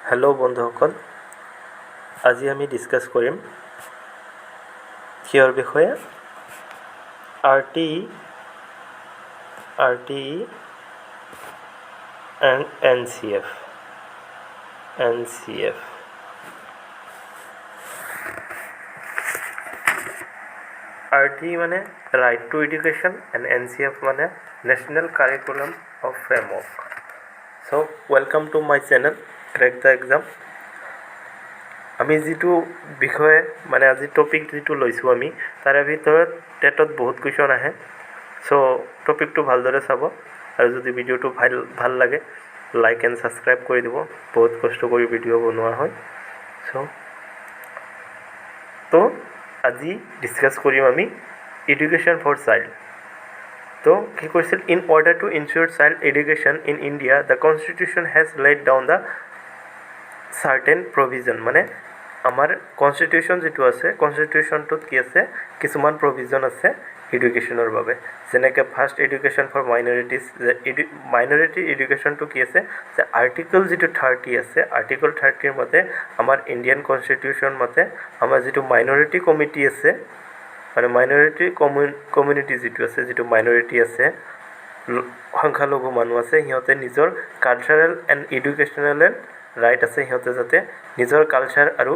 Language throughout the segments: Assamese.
হেল্ল' বন্ধুসকল, আজি আমি ডিছকাছ কৰিম কিহৰ বিষয়ে? RTE and NCF. RTE মানে Right to Education and NCF মানে National Curriculum of Framework. So, welcome to my channel, Crack the Exam. আমি যিটো বিষয়ে মানে আজি টপিক যিটো লৈছোঁ আমি তাৰে ভিতৰত টেটত বহুত কুৱেশ্যন আহে। চ' টপিকটো ভালদৰে চাব আৰু যদি ভিডিঅ'টো ভাল লাগে লাইক এণ্ড ছাবস্ক্ৰাইব কৰি দিব। বহুত কষ্ট কৰি ভিডিঅ' বনোৱা হয়। তো আজি ডিছকাছ কৰিম আমি এডুকেশ্যন ফৰ চাইল্ড। তো কি কৈছিল? In order to ensure child education in India the constitution has laid down the certain provision. মানে আমাৰ কনষ্টিটিউশ্যন যিটো আছে, কনষ্টিটিউশ্যনটোত কি আছে? কিছুমান প্ৰভিজন আছে এডুকেশ্যনৰ বাবে। যেনেকৈ ফাৰ্ষ্ট এডুকেশ্যন ফৰ মাইনৰিটিজ, যে মাইনৰিটি এডুকেশ্যনটো কি আছে? যে আৰ্টিকল যিটো 30 আছে, আৰ্টিকল 30ৰ মতে আমাৰ ইণ্ডিয়ান কনষ্টিটিউশ্যন মতে আমাৰ যিটো মাইনৰিটি কমিটি আছে, মানে মাইনৰিটি কমিউনিটি যিটো আছে, যিটো মাইনৰিটি আছে, সংখ্যালঘু মানুহ আছে, সিহঁতে নিজৰ কালচাৰেল এণ্ড এডুকেশ্যনেল ৰাইট আছে। সিহঁতে যাতে নিজৰ কালচাৰ আৰু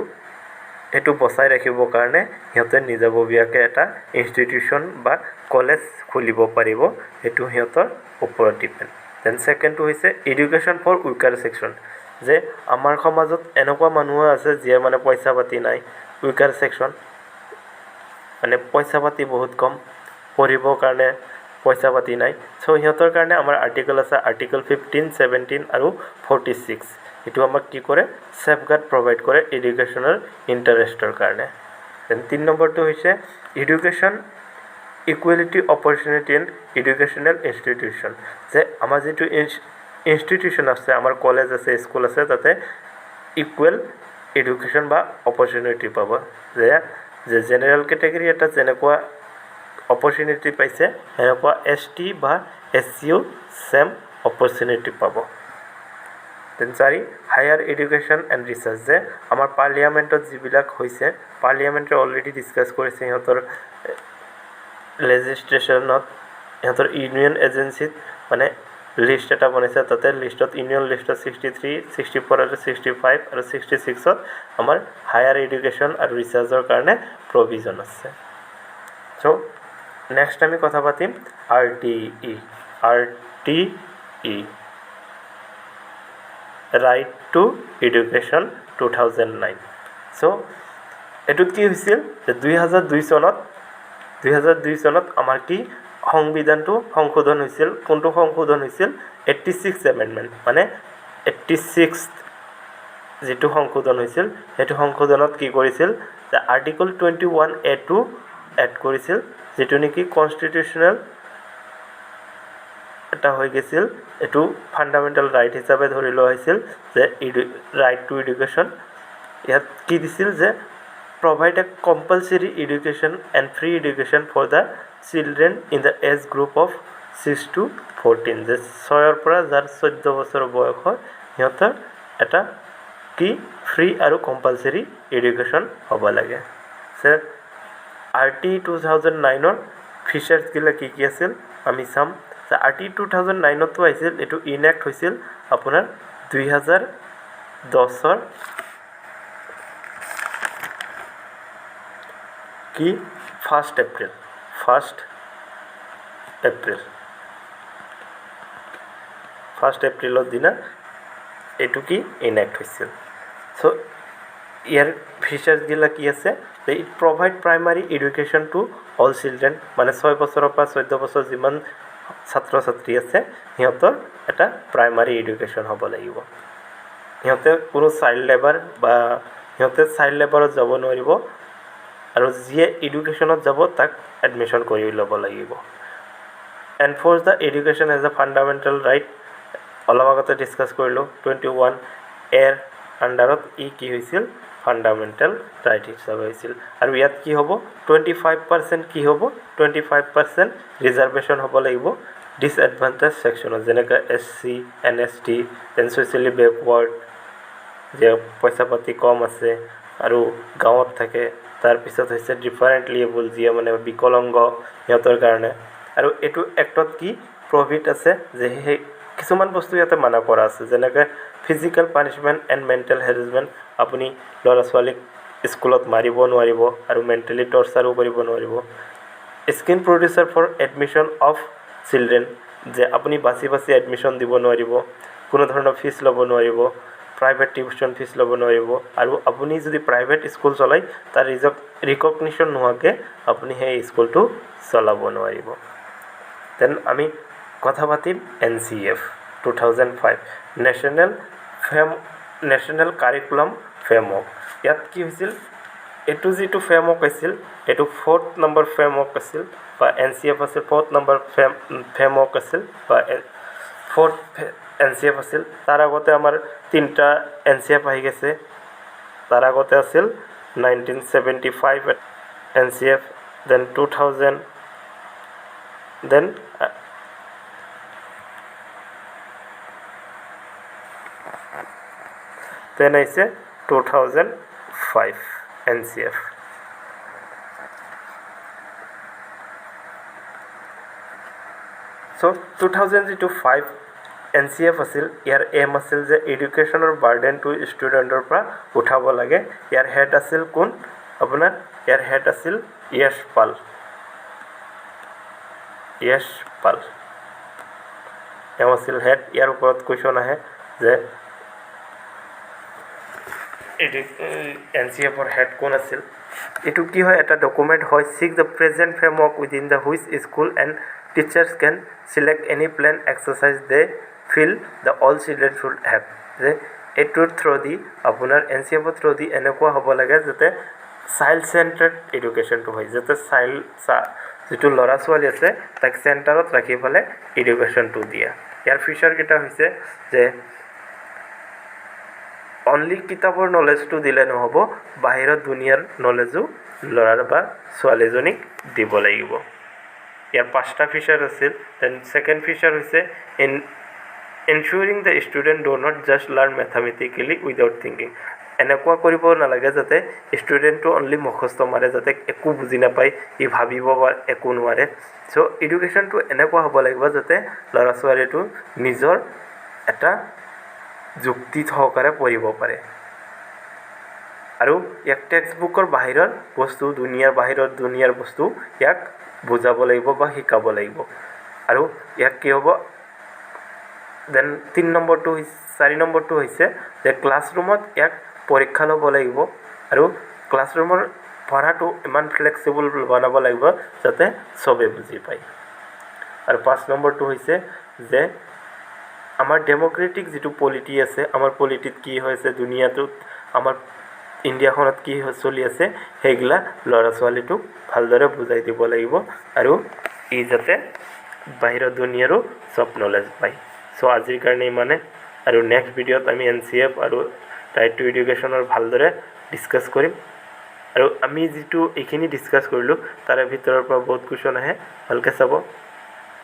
সেইটো বচাই ৰাখিবৰ কাৰণে সিহঁতে নিজাববীয়াকৈ এটা ইনষ্টিটিউশ্যন বা কলেজ খুলিব পাৰিব, সেইটো সিহঁতৰ ওপৰত ডিপেণ্ড। দেন ছেকেণ্ডটো হৈছে এডুকেশ্যন ফৰ উইকাৰ ছেকশ্যন, যে আমাৰ সমাজত এনেকুৱা মানুহ আছে যিয়ে মানে পইচা পাতি নাই, উইকাৰ ছেকশ্যন মানে পইচা পাতি বহুত কম, পঢ়িবৰ কাৰণে পইচা পাতি নাই। চ' সিহঁতৰ কাৰণে আমাৰ আৰ্টিকল আছে, আৰ্টিকল 15, 17 আৰু 46। এইটো আমাক কি কৰে? ছেফগাৰ্ড প্ৰভাইড কৰে এডুকেশ্যনৰ ইণ্টাৰেষ্টৰ কাৰণে। দেন 3 নম্বৰটো হৈছে education equality opportunity and educational institution, যে আমাৰ যিটো ইনষ্টিটিউশ্যন আছে, আমাৰ কলেজ আছে, স্কুল আছে, তাতে ইকুৱেল এডুকেশ্যন বা অপৰচুনিটি পাব। যে জেনেৰেল কেটেগৰী এটা যেনেকুৱা অপৰচুনিটি পাইছে, সেনেকুৱা ST বা SCও ছেম অপৰচুনিটি পাব। Then 4 higher education and research, যে আমাৰ পাৰ্লিয়ামেণ্টত যিবিলাক হৈছে, পাৰ্লিয়ামেণ্টে অলৰেডি ডিছকাছ কৰিছে সিহঁতৰ লেজিষ্ট্ৰেশ্যনত, সিহঁতৰ ইউনিয়ন এজেঞ্চিত মানে লিষ্ট এটা বনাইছে। তাতে লিষ্টত ইউনিয়ন লিষ্টত 63, 64 আৰু 65 আৰু 66ত আমাৰ হায়াৰ এডুকেশ্যন আৰু ৰিচাৰ্চৰ কাৰণে প্ৰভিজন আছে। চ' নেক্সট আমি কথা পাতিম RTE, ৰাইট টু এডুকেশ্যন 2009। চ' এইটোত কি হৈছিল? যে 2002 চনত আমাৰ কি সংবিধানটো সংশোধন হৈছিল। কোনটো সংশোধন হৈছিল? 86 এমেণ্ডমেণ্ট, মানে 86 যিটো সংশোধন হৈছিল, সেইটো সংশোধনত কি কৰিছিল? যে আৰ্টিকল 21A2 এড কৰিছিল, যিটো নেকি কনষ্টিটিউশ্যনেল এটা হৈ গৈছিল। এইটো ফাণ্ডামেণ্টেল ৰাইট হিচাপে ধৰি লোৱা হৈছিল, যে ৰাইট টু এডুকেশ্যন। ইয়াত কি দিছিল? যে provide a compulsory education and free education for the children in the age group of 6 to 14, যে 6ৰ পৰা যাৰ 14 বছৰ বয়স হয়, সিহঁতৰ এটা কি ফ্ৰী আৰু কম্পালচৰি এডুকেশ্যন হ'ব লাগে। যে RTE 2009ৰ ফিচাৰ্ছবিলাক কি কি আছিল আমি চাম। যে RTE 2009তো আহিছিল, এইটো ইনেক্ট হৈছিল আপোনাৰ 2010ৰ কি 1 এপ্ৰিলৰ দিনা এইটো কি ইনেক্ট হৈছিল। চ' ইয়াৰ ফিচাৰ্ছবিলাক কি আছে? যে it provide primary education to all children, মানে 6 বছৰৰ পৰা 14 বছৰ যিমান ছাত্ৰ ছাত্ৰী আছে, সিহঁতৰ এটা প্ৰাইমাৰী এডুকেশ্যন হ'ব লাগিব। সিহঁতে কোনো চাইল্ড লেবাৰ বা সিহঁতে চাইল্ড লেবাৰত যাব নোৱাৰিব, আৰু যিয়ে এডুকেশ্যনত যাব তাক এডমিশ্যন কৰি ল'ব লাগিব। Enforce the education as a fundamental right, অলপ আগতে ডিছকাছ কৰিলোঁ। 21A আণ্ডাৰত কি হৈছিল? ফাণ্ডামেণ্টেল ৰাইট হিচাপে হৈছিল। আৰু ইয়াত কি হ'ব? 25% কি হ'ব? 25% ৰিজাৰ্ভেশ্যন হ'ব লাগিব ডিছএডভান্টেজ ছেকশ্যনত, যেনেকৈ SC, NST, then socially backward, যে পইচা পাতি কম আছে আৰু গাঁৱত থাকে তাৰপিছত হৈছে ডিফাৰেণ্টলি এবল যিয়ে মানে বিকলাংগ সিহঁতৰ কাৰণে আৰু এইটো এক্টত কি প্ৰভিট আছে যে সেই কিছুমান বস্তু ইয়াতে মানা কৰা আছে যেনেকৈ physical punishment and mental harassment আপুনি ল'ৰা ছোৱালীক স্কুলত মাৰিব নোৱাৰিব আৰু মেণ্টেলি টৰ্চাৰো কৰিব নোৱাৰিব screen procedure for admission of children যে আপুনি বাছি এডমিশ্যন দিব নোৱাৰিব কোনো ধৰণৰ ফিজ ল'ব নোৱাৰিব প্ৰাইভেট টিউশ্যন ফিজ ল'ব নোৱাৰিব আৰু আপুনি যদি প্ৰাইভেট স্কুল চলাই তাৰ ৰিকগনিশ্যন নোহোৱাকৈ আপুনি সেই স্কুলটো চলাব নোৱাৰিব দেন আমি কথা পাতিম NCF 2005 নেশ্যনেল কাৰিকুলাম ফ্ৰেমৱৰ্ক ইয়াত কি হৈছিল এইটো যিটো ফ্ৰেমৱৰ্ক আছিল এইটো 4th নম্বৰ ফ্ৰেমৱৰ্ক আছিল বা NCF আছিল 4th নম্বৰ ফ্ৰেমৱৰ্ক আছিল বা 4th NCF আছিল তাৰ আগতে আমাৰ 3টা NCF আহি গৈছে তাৰ আগতে আছিল 1975 NCF then 2000 then আহিছে 2005 NCF so 2005 NCF আছিল ইয়াৰ এম আছিল যে এডুকেশ্যনৰ বাৰ্ডেন টু ষ্টুডেণ্টৰ পৰা উঠাব লাগে ইয়াৰ হেড আছিল কোন আপোনাৰ ইয়াৰ হেড আছিল য়শ পাল এওঁ আছিল হেড ইয়াৰ ওপৰত কুৱেশ্যন আহে যে NCFৰ হেড কোন আছিল এইটো কি হয় এটা ডকুমেণ্ট হয় seek the present framework within the which school and teachers can select any plain exercise they feel the all children should have যে এইটোৰ থ্ৰু দি আপোনাৰ NCFৰ থ্ৰু দি এনেকুৱা হ'ব লাগে যাতে চাইল্ড চেণ্টাৰ্ড এডুকেশ্যনটো হয় যাতে যিটো ল'ৰা ছোৱালী আছে তাক চেণ্টাৰত ৰাখি পেলাই এডুকেশ্যনটো দিয়া ইয়াৰ ফিচাৰকেইটা হৈছে যে অনলি কিতাপৰ নলেজটো দিলে নহ'ব বাহিৰৰ দুনিয়াৰ নলেজো ল'ৰা বা ছোৱালীজনীক দিব লাগিব ইয়াৰ 5টা ফিচাৰ আছিল দেন ছেকেণ্ড ফিচাৰ হৈছে ensuring the student do not just learn mathematically without thinking এনেকুৱা কৰিব নালাগে যাতে ষ্টুডেণ্টটো অনলি মুখস্থ মাৰে যাতে একো বুজি নাপায় ই ভাবিব বা একো নোৱাৰে চ' এডুকেশ্যনটো এনেকুৱা হ'ব লাগিব যাতে ল'ৰা ছোৱালীটো নিজৰ এটা যুক্তি সহকাৰে পঢ়িব পাৰে আৰু ইয়াক টেক্সট বুকৰ বাহিৰৰ বস্তু দুনিয়াৰ বস্তু ইয়াক বুজাব লাগিব বা শিকাব লাগিব আৰু ইয়াক কি হ'ব দেন 4 নম্বৰটো হৈছে যে ক্লাছৰুমত ইয়াক পৰীক্ষা ল'ব লাগিব আৰু ক্লাছৰুমৰ পঢ়াটো ইমান ফ্লেক্সিবল বনাব লাগিব যাতে চবে বুজি পায় আৰু 5 নম্বৰটো হৈছে যে আমাৰ ডেম'ক্ৰেটিক যিটো পলিটি আছে আমাৰ পলিটিত কি হৈছে দুনিয়াটোত আমাৰ ইণ্ডিয়াখনত কি চলি আছে সেইগিলা ল'ৰা ছোৱালীটোক ভালদৰে বুজাই দিব লাগিব আৰু ই যাতে বাহিৰৰ দুনিয়াৰো চব নলেজ পায় চ' আজিৰ কাৰণে ইমানে আৰু নেক্সট ভিডিঅ'ত আমি NCF আৰু ৰাইট টু এডুকেশ্যনৰ ভালদৰে ডিছকাছ কৰিম আৰু আমি যিটো এইখিনি ডিছকাছ কৰিলোঁ তাৰে ভিতৰৰ পৰা বহুত কুৱেশ্যন আহে ভালকৈ চাব